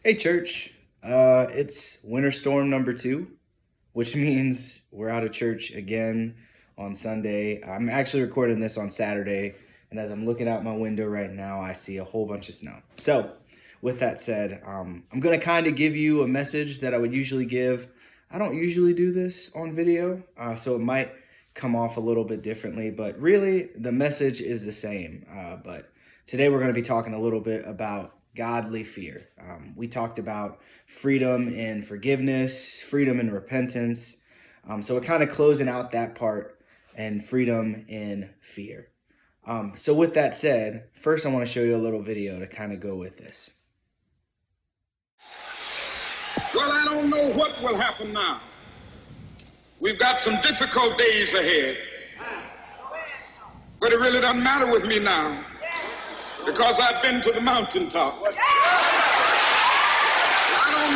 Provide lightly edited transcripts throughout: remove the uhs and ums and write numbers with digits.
Hey, church. It's winter storm number 2, which means we're out of church again on Sunday. I'm actually recording this on Saturday, and as I'm looking out my window right now, I see a whole bunch of snow. So, with that said, I'm going to kind of give you a message that I would usually give. I don't usually do this on video, so it might come off a little bit differently, but really the message is the same. But today we're going to be talking a little bit about godly fear. We talked about freedom and forgiveness, freedom and repentance. So we're kind of closing out that part and freedom in fear. So with that said, first I want to show you a little video to kind of go with this. Well, I don't know what will happen now. We've got some difficult days ahead. But it really doesn't matter with me now because I've been to the mountaintop. I don't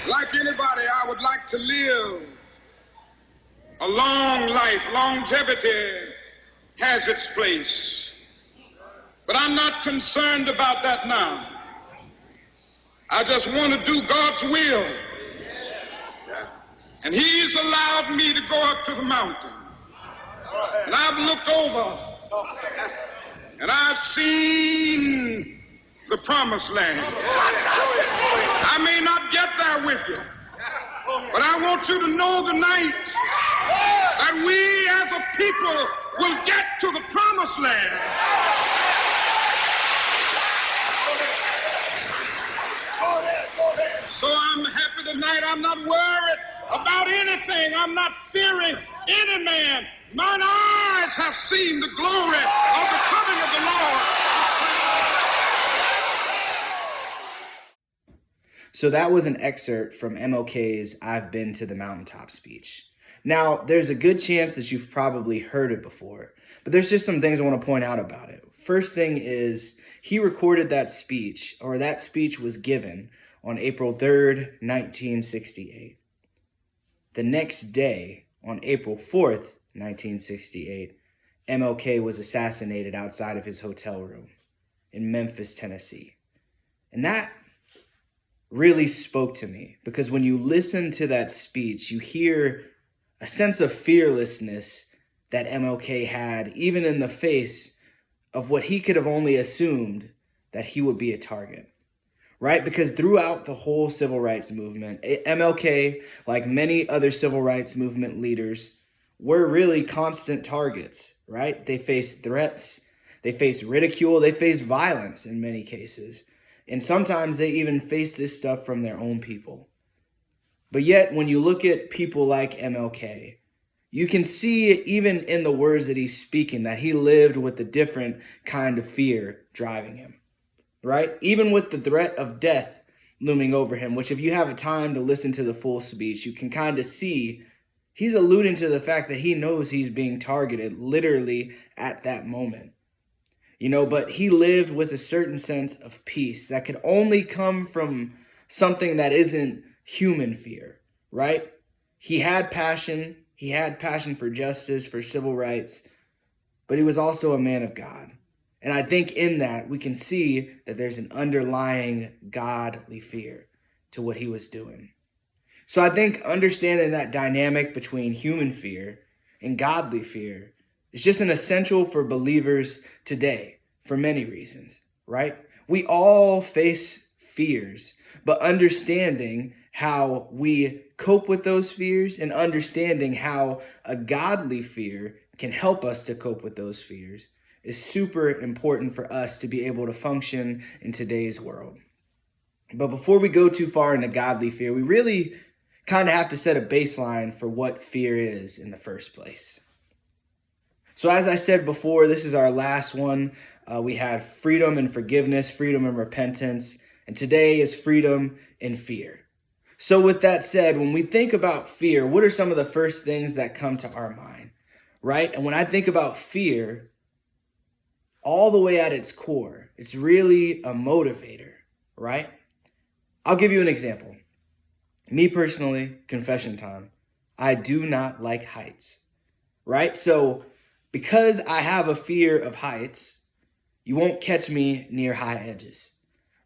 mind. Like anybody, I would like to live a long life. Longevity has its place. But I'm not concerned about that now. I just want to do God's will. And He's allowed me to go up to the mountain. And I've looked over and I've seen the promised land. I may not get there with you, but I want you to know tonight that we as a people will get to the promised land. So I'm happy tonight. I'm not worried about anything. I'm not fearing any man. Mine eyes have seen the glory of the coming of the Lord. So that was an excerpt from MLK's I've Been to the Mountaintop speech. Now, there's a good chance that you've probably heard it before, but there's just some things I want to point out about it. First thing is, he recorded that speech, or that speech was given on April 3rd, 1968. The next day, on April 4th, 1968, MLK was assassinated outside of his hotel room in Memphis, Tennessee. And that really spoke to me because when you listen to that speech, you hear a sense of fearlessness that MLK had, even in the face of what he could have only assumed that he would be a target. Right? Because throughout the whole civil rights movement, MLK, like many other civil rights movement leaders, were really constant targets, right? They faced threats, they faced ridicule, they faced violence in many cases. And sometimes they even faced this stuff from their own people. But yet, when you look at people like MLK, you can see even in the words that he's speaking that he lived with a different kind of fear driving him. Right? Even with the threat of death looming over him, which if you have a time to listen to the full speech, you can kind of see he's alluding to the fact that he knows he's being targeted literally at that moment. But he lived with a certain sense of peace that could only come from something that isn't human fear, right? He had passion for justice, for civil rights, but he was also a man of God. And I think in that we can see that there's an underlying godly fear to what he was doing. So I think understanding that dynamic between human fear and godly fear is just an essential for believers today for many reasons, right? We all face fears, but understanding how we cope with those fears and understanding how a godly fear can help us to cope with those fears is super important for us to be able to function in today's world. But before we go too far into godly fear, we really kind of have to set a baseline for what fear is in the first place. So as I said before, this is our last one. We had freedom and forgiveness, freedom and repentance, and today is freedom and fear. So with that said, when we think about fear, what are some of the first things that come to our mind, right? And when I think about fear, all the way at its core, it's really a motivator, right? I'll give you an example. Me personally, confession time, I do not like heights, right? So because I have a fear of heights, You won't catch me near high edges,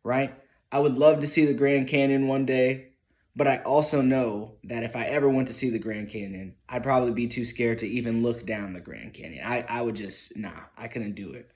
right? I would love to see the Grand Canyon one day, but I also know that if I ever went to see the Grand Canyon, I'd probably be too scared to even look down the Grand Canyon. I would just, I couldn't do it,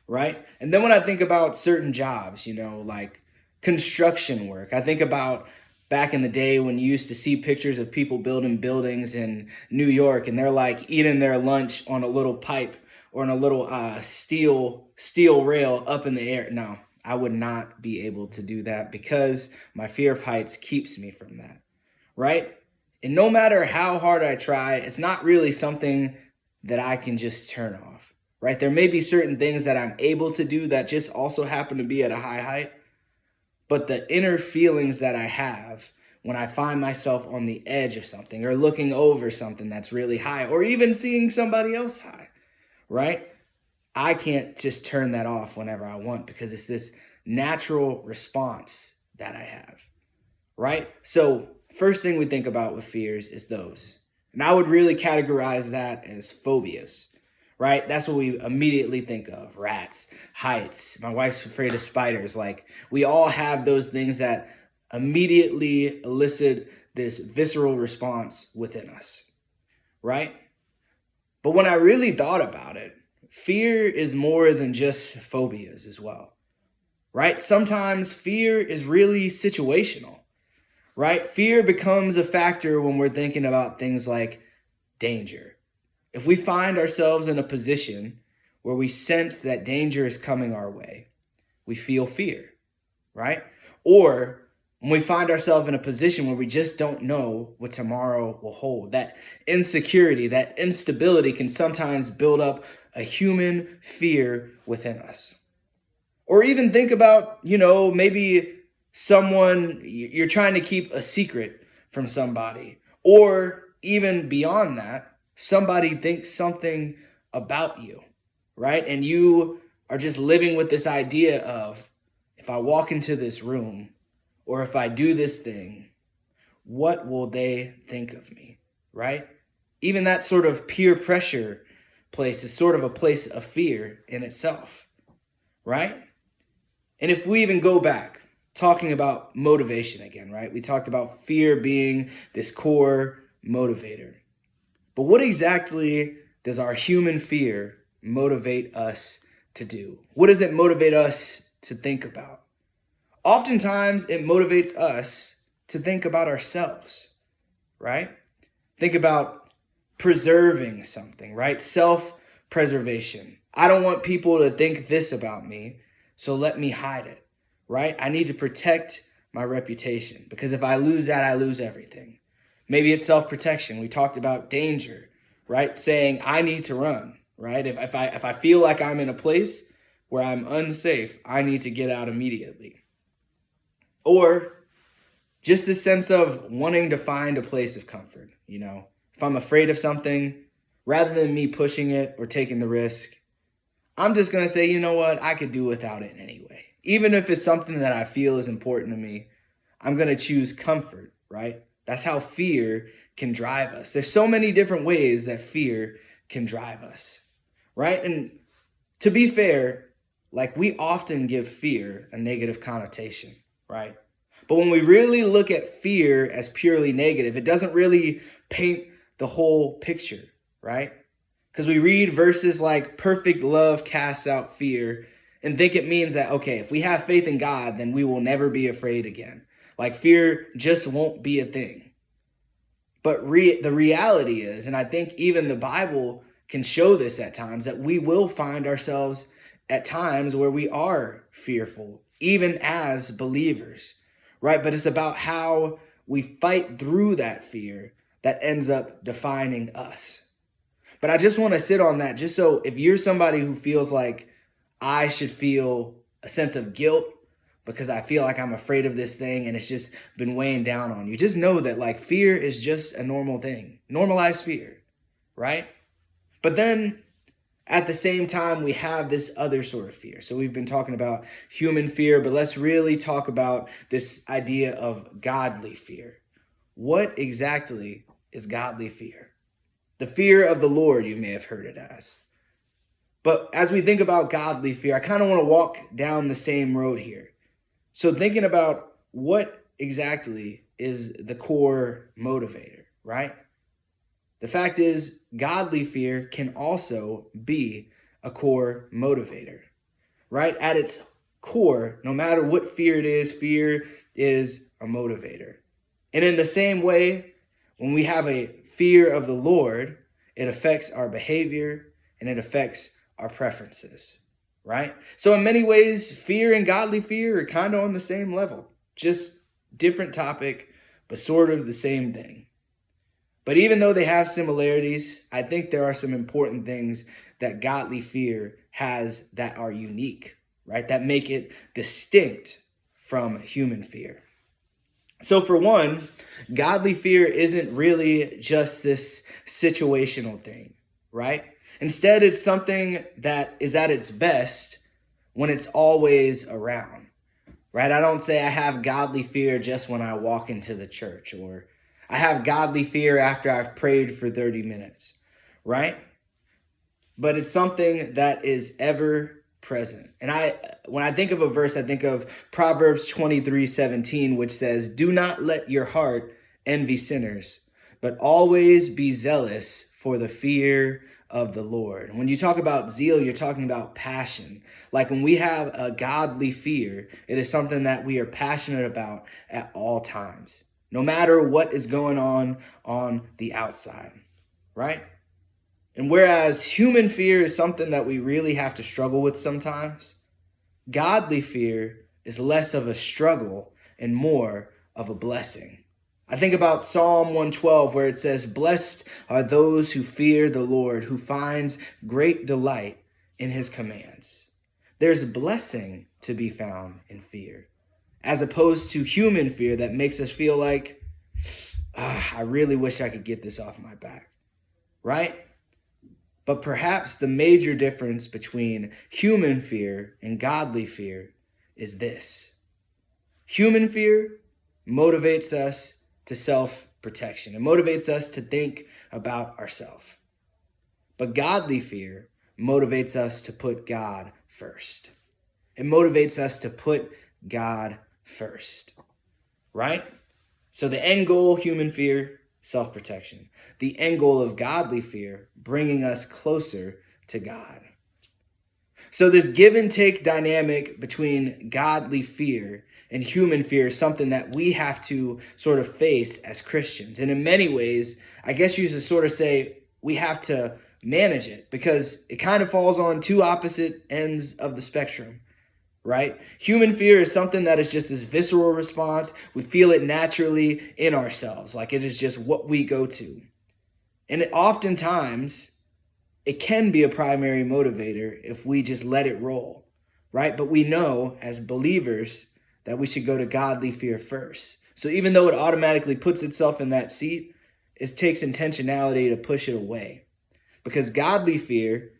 right? And then when I think about certain jobs, like construction work, I think about back in the day when you used to see pictures of people building buildings in New York and they're like eating their lunch on a little pipe or on a little steel rail up in the air. No, I would not be able to do that because my fear of heights keeps me from that, right? And no matter how hard I try, it's not really something that I can just turn off, right? There may be certain things that I'm able to do that just also happen to be at a high height, but the inner feelings that I have when I find myself on the edge of something or looking over something that's really high or even seeing somebody else high, right? I can't just turn that off whenever I want because it's this natural response that I have, right? So first thing we think about with fears is those. And I would really categorize that as phobias, right? That's what we immediately think of. Rats, heights. My wife's afraid of spiders. Like we all have those things that immediately elicit this visceral response within us, right? But when I really thought about it, fear is more than just phobias as well, right? Sometimes fear is really situational, right? Fear becomes a factor when we're thinking about things like danger. If we find ourselves in a position where we sense that danger is coming our way, we feel fear, right? Or when we find ourselves in a position where we just don't know what tomorrow will hold, that insecurity, that instability can sometimes build up a human fear within us. Or even think about, maybe you're trying to keep a secret from somebody. Or even beyond that, somebody thinks something about you, right? And you are just living with this idea of, if I walk into this room or if I do this thing, what will they think of me, right? Even that sort of peer pressure place is sort of a place of fear in itself, right? And if we even go back, talking about motivation again, right? We talked about fear being this core motivator. But what exactly does our human fear motivate us to do? What does it motivate us to think about? Oftentimes, it motivates us to think about ourselves, right? Think about preserving something, right? Self-preservation. I don't want people to think this about me, so let me hide it, right? I need to protect my reputation because if I lose that, I lose everything. Maybe it's self-protection. We talked about danger, right? Saying I need to run, right? If I feel like I'm in a place where I'm unsafe, I need to get out immediately. Or just this sense of wanting to find a place of comfort, If I'm afraid of something, rather than me pushing it or taking the risk, I'm just going to say, you know what, I could do without it anyway. Even if it's something that I feel is important to me, I'm going to choose comfort, right? That's how fear can drive us. There's so many different ways that fear can drive us, right? And to be fair, like we often give fear a negative connotation, right? But when we really look at fear as purely negative, it doesn't really paint the whole picture, right? Because we read verses like perfect love casts out fear and think it means that, okay, if we have faith in God, then we will never be afraid again. Like fear just won't be a thing. But the reality is, and I think even the Bible can show this at times, that we will find ourselves at times where we are fearful, even as believers, right? But it's about how we fight through that fear that ends up defining us. But I just want to sit on that just so if you're somebody who feels like I should feel a sense of guilt because I feel like I'm afraid of this thing and it's just been weighing down on you, just know that like fear is just a normal thing. Normalize fear, right? But then at the same time, we have this other sort of fear. So we've been talking about human fear, but let's really talk about this idea of godly fear. What exactly is godly fear? The fear of the Lord, you may have heard it as. But as we think about godly fear, I kind of want to walk down the same road here. So thinking about what exactly is the core motivator, right? The fact is, godly fear can also be a core motivator, right? At its core, no matter what fear is a motivator. And in the same way, when we have a fear of the Lord, it affects our behavior and it affects our preferences, right? So in many ways, fear and godly fear are kind of on the same level, just different topic, but sort of the same thing. But even though they have similarities, I think there are some important things that godly fear has that are unique, right? That make it distinct from human fear. So for one, godly fear isn't really just this situational thing, right? Instead, it's something that is at its best when it's always around, right? I don't say I have godly fear just when I walk into the church, or I have godly fear after I've prayed for 30 minutes, right? But it's something that is ever present. And when I think of a verse, I think of Proverbs 23:17, which says, "Do not let your heart envy sinners, but always be zealous for the fear of the Lord." When you talk about zeal, you're talking about passion. Like when we have a godly fear, it is something that we are passionate about at all times, no matter what is going on the outside, right? And whereas human fear is something that we really have to struggle with sometimes, godly fear is less of a struggle and more of a blessing. I think about Psalm 112, where it says, "Blessed are those who fear the Lord, who finds great delight in his commands." There's blessing to be found in fear, as opposed to human fear that makes us feel like, I really wish I could get this off my back, right? But perhaps the major difference between human fear and godly fear is this. Human fear motivates us to self-protection. It motivates us to think about ourselves. But godly fear motivates us to put God first. It motivates us to put God first, right? So the end goal, human fear, self-protection. The end goal of godly fear, bringing us closer to God. So this give and take dynamic between godly fear and human fear is something that we have to sort of face as Christians. And in many ways, I guess you should sort of say we have to manage it because it kind of falls on two opposite ends of the spectrum, right? Human fear is something that is just this visceral response. We feel it naturally in ourselves, like it is just what we go to. And oftentimes, it can be a primary motivator if we just let it roll, right? But we know as believers that we should go to godly fear first. So even though it automatically puts itself in that seat, it takes intentionality to push it away. Because godly fear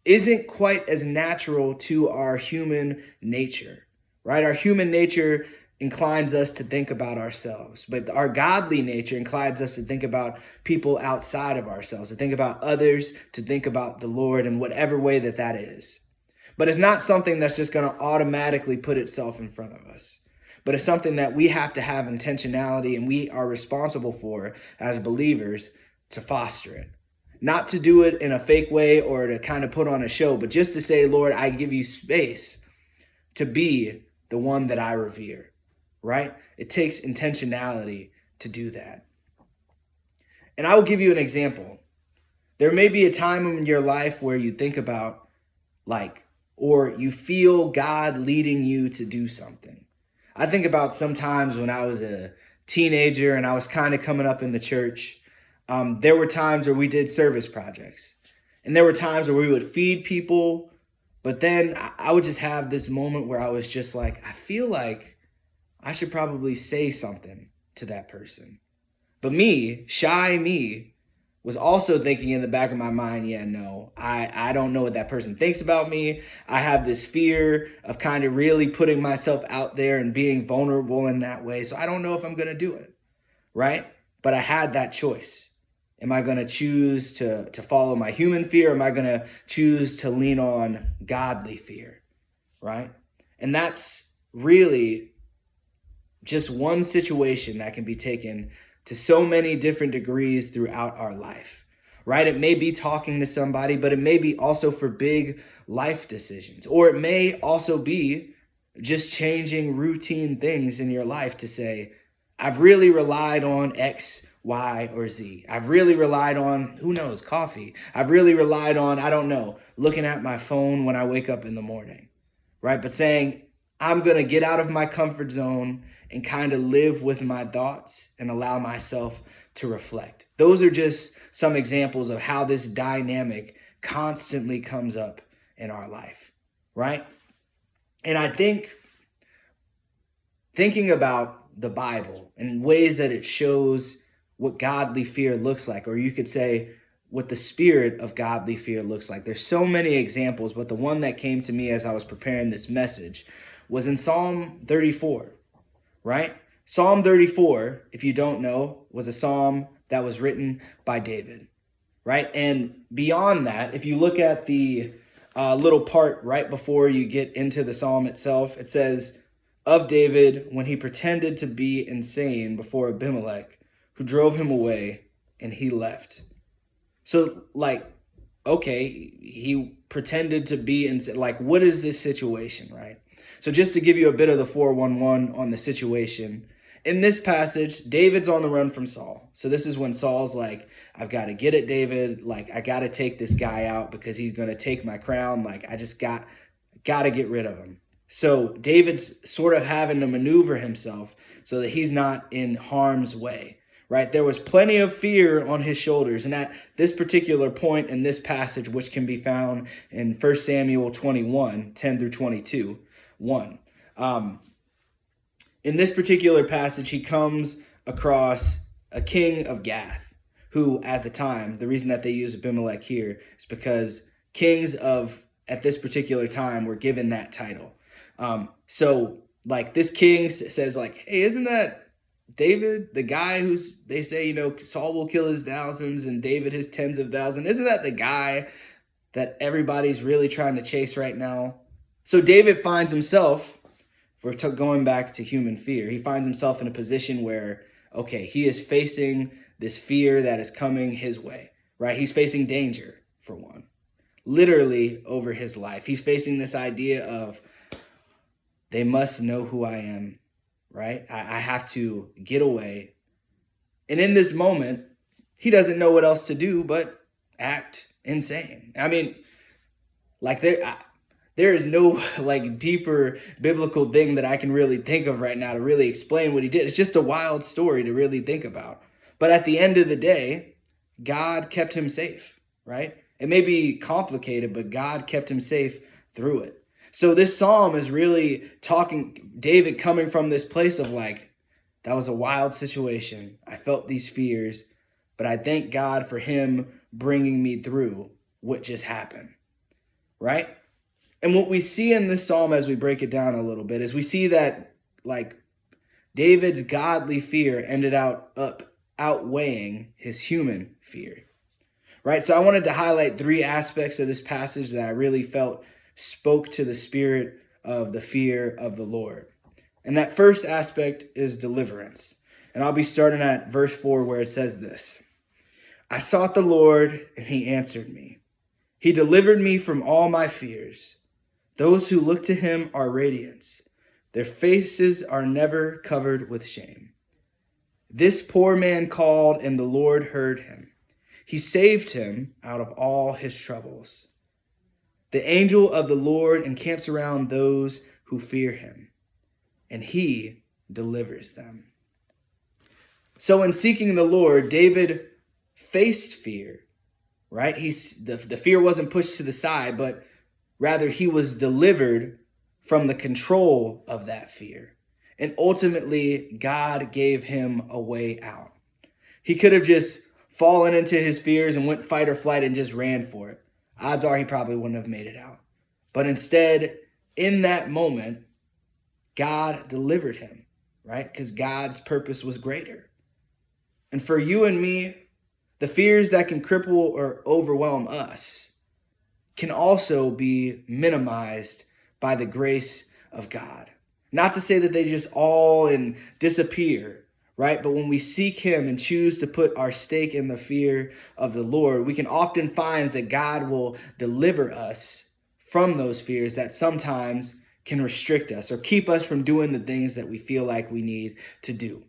isn't quite as natural to our human nature, right? Our human nature inclines us to think about ourselves, but our godly nature inclines us to think about people outside of ourselves, to think about others, to think about the Lord in whatever way that is. But it's not something that's just going to automatically put itself in front of us, but it's something that we have to have intentionality and we are responsible for as believers to foster it. Not to do it in a fake way or to kind of put on a show, but just to say, Lord, I give you space to be the one that I revere, right? It takes intentionality to do that. And I will give you an example. There may be a time in your life where you think about or you feel God leading you to do something. I think about sometimes when I was a teenager and I was kind of coming up in the church. There were times where we did service projects and there were times where we would feed people, but then I would just have this moment where I was just like, I feel like I should probably say something to that person. But me, shy me, was also thinking in the back of my mind, I don't know what that person thinks about me. I have this fear of kind of really putting myself out there and being vulnerable in that way. So I don't know if I'm going to do it, right? But I had that choice. Am I going to choose to follow my human fear? Or am I going to choose to lean on godly fear, right? And that's really just one situation that can be taken to so many different degrees throughout our life, right? It may be talking to somebody, but it may be also for big life decisions, or it may also be just changing routine things in your life to say, I've really relied on X, Y, or Z. I've really relied on, who knows, coffee. I've really relied on, I don't know, looking at my phone when I wake up in the morning, right? But saying, I'm going to get out of my comfort zone and kind of live with my thoughts and allow myself to reflect. Those are just some examples of how this dynamic constantly comes up in our life, right? And I think thinking about the Bible and ways that it shows what godly fear looks like, or you could say what the spirit of godly fear looks like. There's so many examples, but the one that came to me as I was preparing this message was in Psalm 34, right? Psalm 34, if you don't know, was a psalm that was written by David, right? And beyond that, if you look at the little part right before you get into the psalm itself, it says, of David when he pretended to be insane before Abimelech, who drove him away, and he left. So, okay, he pretended to be insane. What is this situation, right? So just to give you a bit of the 411 on the situation, in this passage, David's on the run from Saul. So this is when Saul's like, I've got to get at David. I got to take this guy out because he's going to take my crown. I just got to get rid of him. So David's sort of having to maneuver himself so that he's not in harm's way, right? There was plenty of fear on his shoulders. And at this particular point in this passage, which can be found in 1 Samuel 21, 10 through 22, 1. In this particular passage, he comes across a king of Gath, who at the time, the reason that they use Abimelech here is because kings of, at this particular time, were given that title. This king says hey, isn't that David, the guy who's, they say, Saul will kill his thousands and David his tens of thousands. Isn't that the guy that everybody's really trying to chase right now? So David finds himself, if we're going back to human fear, he finds himself in a position where, okay, he is facing this fear that is coming his way, right? He's facing danger, for one, literally over his life. He's facing this idea of, they must know who I am, right? I have to get away. And in this moment, he doesn't know what else to do but act insane. I mean, there is no deeper biblical thing that I can really think of right now to really explain what he did. It's just a wild story to really think about. But at the end of the day, God kept him safe, right? It may be complicated, but God kept him safe through it. So this psalm is really talking, David coming from this place of that was a wild situation. I felt these fears, but I thank God for him bringing me through what just happened, right? And what we see in this psalm as we break it down a little bit is we see that David's godly fear ended up outweighing his human fear, right? So I wanted to highlight 3 aspects of this passage that I really felt spoke to the spirit of the fear of the Lord. And that first aspect is deliverance. And I'll be starting at verse 4 where it says this: I sought the Lord and he answered me. He delivered me from all my fears. Those who look to him are radiant. Their faces are never covered with shame. This poor man called and the Lord heard him. He saved him out of all his troubles. The angel of the Lord encamps around those who fear him, and he delivers them. So in seeking the Lord, David faced fear, right? The fear wasn't pushed to the side, but rather he was delivered from the control of that fear. And ultimately, God gave him a way out. He could have just fallen into his fears and went fight or flight and just ran for it. Odds are he probably wouldn't have made it out. But instead, in that moment, God delivered him, right? Because God's purpose was greater. And for you and me, The fears that can cripple or overwhelm us can also be minimized by the grace of God. Not to say that they just all and disappear, right? But when we seek him and choose to put our stake in the fear of the Lord, we can often find that God will deliver us from those fears that sometimes can restrict us or keep us from doing the things that we feel like we need to do.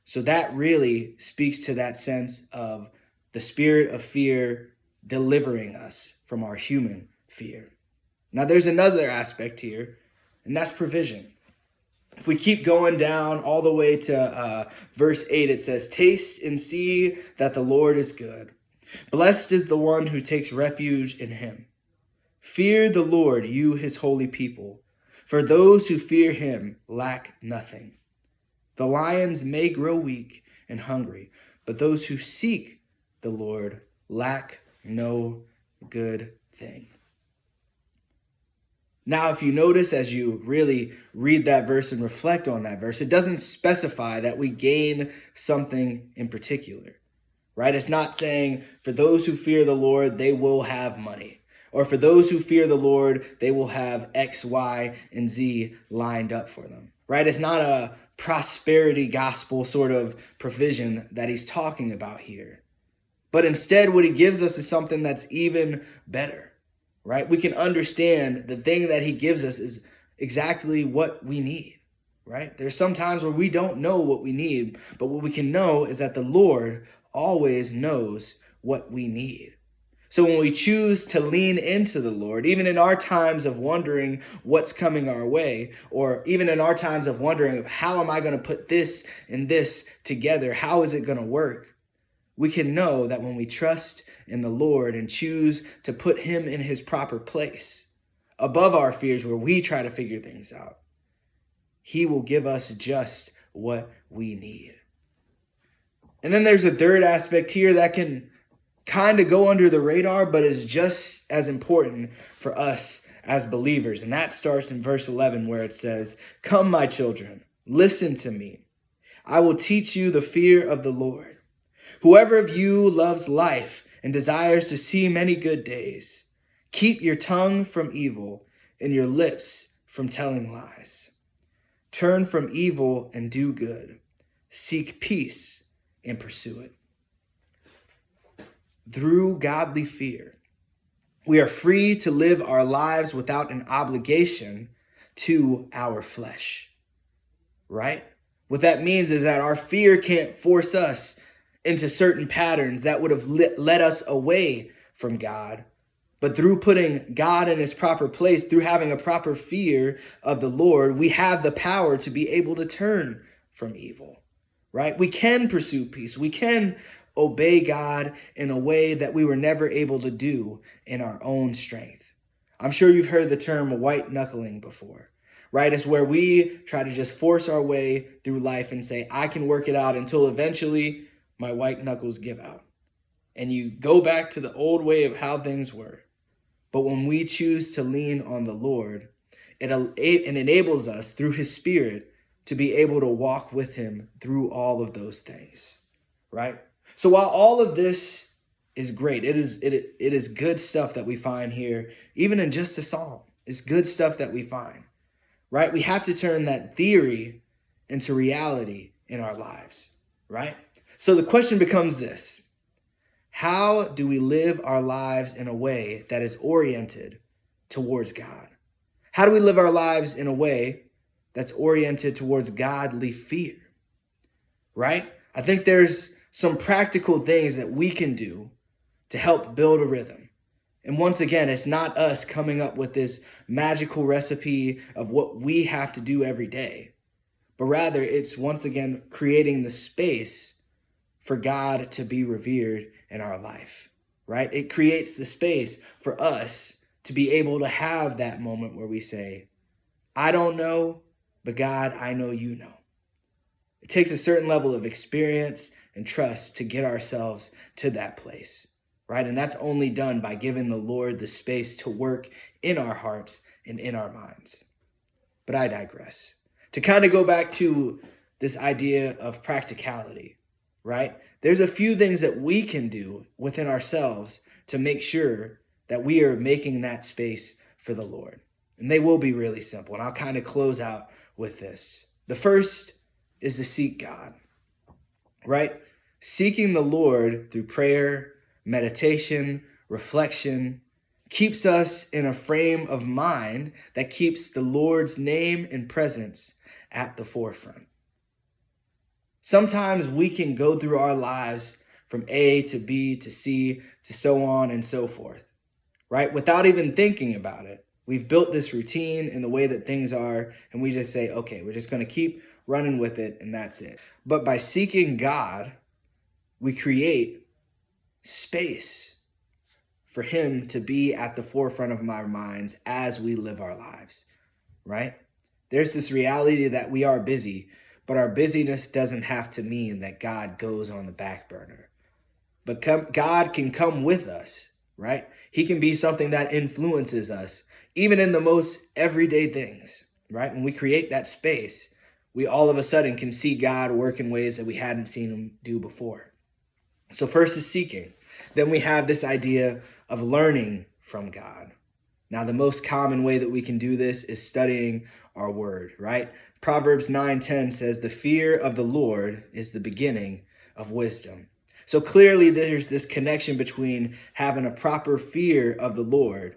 So that really speaks to that sense of the spirit of fear delivering us from our human fear. Now, there's another aspect here, and that's provision. If we keep going down all the way to verse 8, it says, "Taste and see that the Lord is good. Blessed is the one who takes refuge in him. Fear the Lord, you his holy people, for those who fear him lack nothing. The lions may grow weak and hungry, but those who seek the Lord lack no good thing." Now, if you notice as you really read that verse and reflect on that verse, it doesn't specify that we gain something in particular, right? It's not saying for those who fear the Lord, they will have money. Or for those who fear the Lord, they will have X, Y, and Z lined up for them, right? It's not a prosperity gospel sort of provision that he's talking about here. But instead, what he gives us is something that's even better, right? We can understand the thing that he gives us is exactly what we need, right? There's some times where we don't know what we need, but what we can know is that the Lord always knows what we need. So when we choose to lean into the Lord, even in our times of wondering what's coming our way, or even in our times of wondering, how am I going to put this and this together? How is it going to work? We can know that when we trust in the Lord and choose to put him in his proper place, above our fears where we try to figure things out, he will give us just what we need. And then there's a third aspect here that can kind of go under the radar, but is just as important for us as believers. And that starts in verse 11 where it says, "Come, my children, listen to me. I will teach you the fear of the Lord. Whoever of you loves life and desires to see many good days, keep your tongue from evil and your lips from telling lies. Turn from evil and do good. Seek peace and pursue it." Through godly fear, we are free to live our lives without an obligation to our flesh, right? What that means is that our fear can't force us into certain patterns that would have led us away from God. But through putting God in his proper place, through having a proper fear of the Lord, we have the power to be able to turn from evil, right? We can pursue peace. We can obey God in a way that we were never able to do in our own strength. I'm sure you've heard the term white knuckling before, right? It's where we try to just force our way through life and say, I can work it out until eventually my white knuckles give out. And you go back to the old way of how things were. But when we choose to lean on the Lord, it enables us through his Spirit to be able to walk with him through all of those things, right? So while all of this is great, it is good stuff that we find here, even in just a psalm. It's good stuff that we find, right? We have to turn that theory into reality in our lives, right? So the question becomes this: how do we live our lives in a way that is oriented towards God? How do we live our lives in a way that's oriented towards godly fear, right? I think there's some practical things that we can do to help build a rhythm. And once again, it's not us coming up with this magical recipe of what we have to do every day, but rather it's once again creating the space for God to be revered in our life, right? It creates the space for us to be able to have that moment where we say, I don't know, but God, I know you know. It takes a certain level of experience and trust to get ourselves to that place, right? And that's only done by giving the Lord the space to work in our hearts and in our minds. But I digress. To kind of go back to this idea of practicality, right? There's a few things that we can do within ourselves to make sure that we are making that space for the Lord. And they will be really simple. And I'll kind of close out with this. The first is to seek God, right? Seeking the Lord through prayer, meditation, reflection, keeps us in a frame of mind that keeps the Lord's name and presence at the forefront. Sometimes we can go through our lives from A to B to C to so on and so forth, right? Without even thinking about it. We've built this routine in the way that things are, and we just say, okay, we're just going to keep running with it, and that's it. But by seeking God, we create space for him to be at the forefront of our minds as we live our lives, right? There's this reality that we are busy, but our busyness doesn't have to mean that God goes on the back burner. But God can come with us, right? He can be something that influences us, even in the most everyday things, right? When we create that space, we all of a sudden can see God work in ways that we hadn't seen him do before. So first is seeking. Then we have this idea of learning from God. Now, the most common way that we can do this is studying our word, right? Proverbs 9:10 says, "The fear of the Lord is the beginning of wisdom." So clearly there's this connection between having a proper fear of the Lord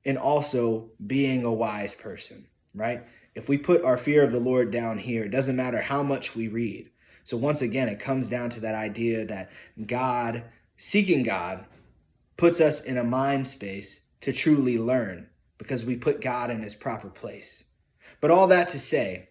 and also being a wise person, right? If we put our fear of the Lord down here, it doesn't matter how much we read. So once again, it comes down to that idea that God, seeking God, puts us in a mind space to truly learn because we put God in his proper place. But all that to say,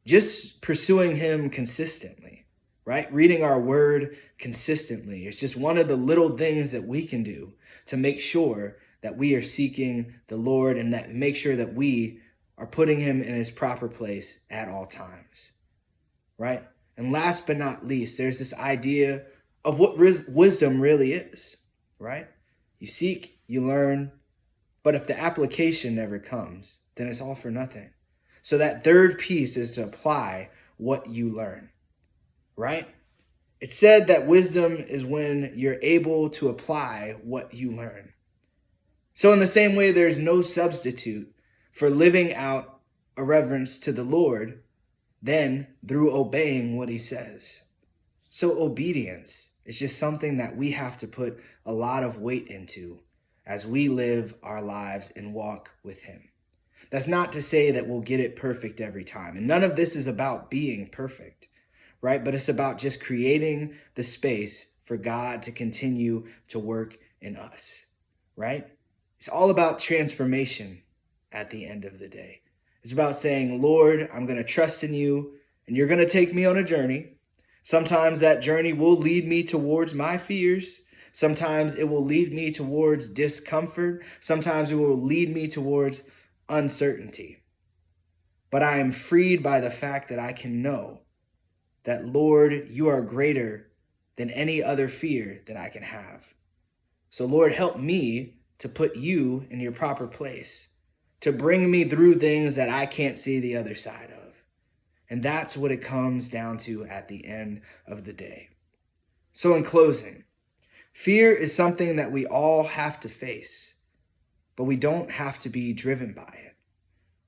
just pursuing him consistently, right? Reading our word consistently. It's just one of the little things that we can do to make sure that we are seeking the Lord and that make sure that we are putting him in his proper place at all times, right? And last but not least, there's this idea of what wisdom really is, right? You seek, you learn, but if the application never comes, then it's all for nothing. So that third piece is to apply what you learn, right? It's said that wisdom is when you're able to apply what you learn. So in the same way, there's no substitute for living out a reverence to the Lord than through obeying what he says. So obedience is just something that we have to put a lot of weight into as we live our lives and walk with him. That's not to say that we'll get it perfect every time. And none of this is about being perfect, right? But it's about just creating the space for God to continue to work in us, right? It's all about transformation at the end of the day. It's about saying, Lord, I'm going to trust in you and you're going to take me on a journey. Sometimes that journey will lead me towards my fears. Sometimes it will lead me towards discomfort. Sometimes it will lead me towards uncertainty. But I am freed by the fact that I can know that, Lord, you are greater than any other fear that I can have. So, Lord, help me to put you in your proper place, to bring me through things that I can't see the other side of. And that's what it comes down to at the end of the day. So in closing, fear is something that we all have to face, but we don't have to be driven by it,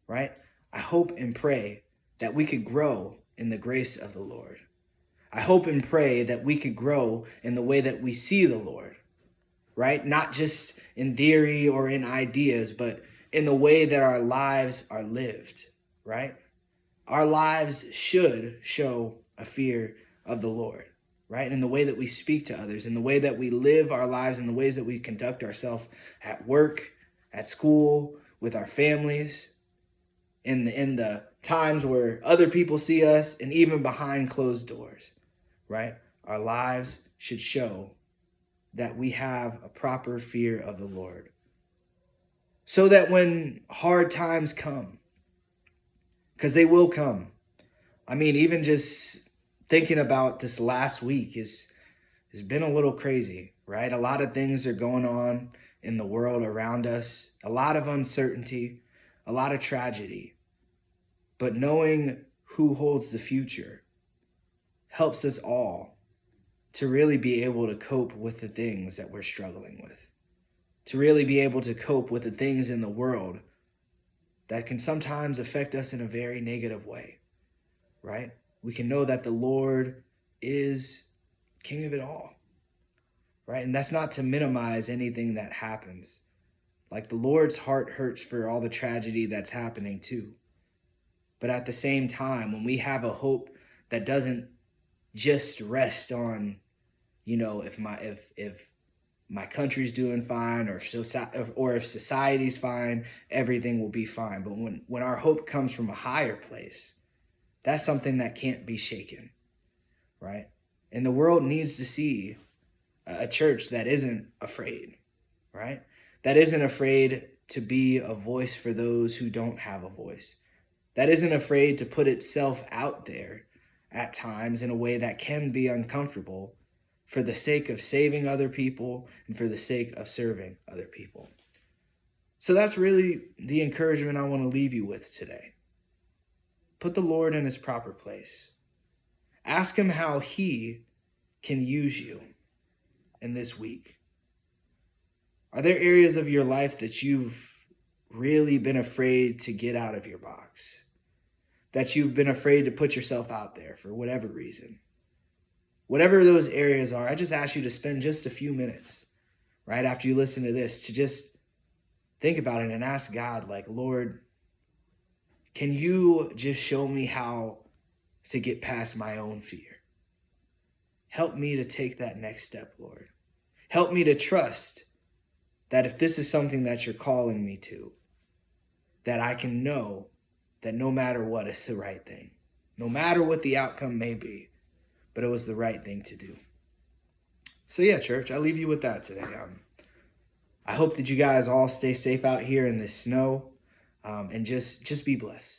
right? I hope and pray that we could grow in the grace of the Lord. I hope and pray that we could grow in the way that we see the Lord, right? Not just in theory or in ideas, but in the way that our lives are lived, right? Our lives should show a fear of the Lord, right? In the way that we speak to others, in the way that we live our lives, in the ways that we conduct ourselves at work, at school, with our families, in the times where other people see us, and even behind closed doors, right? Our lives should show that we have a proper fear of the Lord. So that when hard times come, because they will come. I mean, even just thinking about this last week has been a little crazy, right? A lot of things are going on in the world around us, a lot of uncertainty, a lot of tragedy. But knowing who holds the future helps us all to really be able to cope with the things that we're struggling with, to really be able to cope with the things in the world that can sometimes affect us in a very negative way, right? We can know that the Lord is King of it all, right? And that's not to minimize anything that happens. Like, the Lord's heart hurts for all the tragedy that's happening too. But at the same time, when we have a hope that doesn't just rest on, if my country's doing fine, or if society's fine, everything will be fine. But when our hope comes from a higher place, that's something that can't be shaken, right? And the world needs to see a church that isn't afraid, right? That isn't afraid to be a voice for those who don't have a voice. That isn't afraid to put itself out there at times in a way that can be uncomfortable for the sake of saving other people and for the sake of serving other people. So that's really the encouragement I want to leave you with today. Put the Lord in his proper place. Ask him how he can use you in this week. Are there areas of your life that you've really been afraid to get out of your box? That you've been afraid to put yourself out there for whatever reason? Whatever those areas are, I just ask you to spend just a few minutes right after you listen to this to just think about it and ask God, like, Lord, can you just show me how to get past my own fear? Help me to take that next step, Lord. Help me to trust that if this is something that you're calling me to, that I can know that no matter what, it's the right thing. No matter what the outcome may be, but it was the right thing to do. So yeah, church, I leave you with that today. I hope that you guys all stay safe out here in this snow, and just be blessed.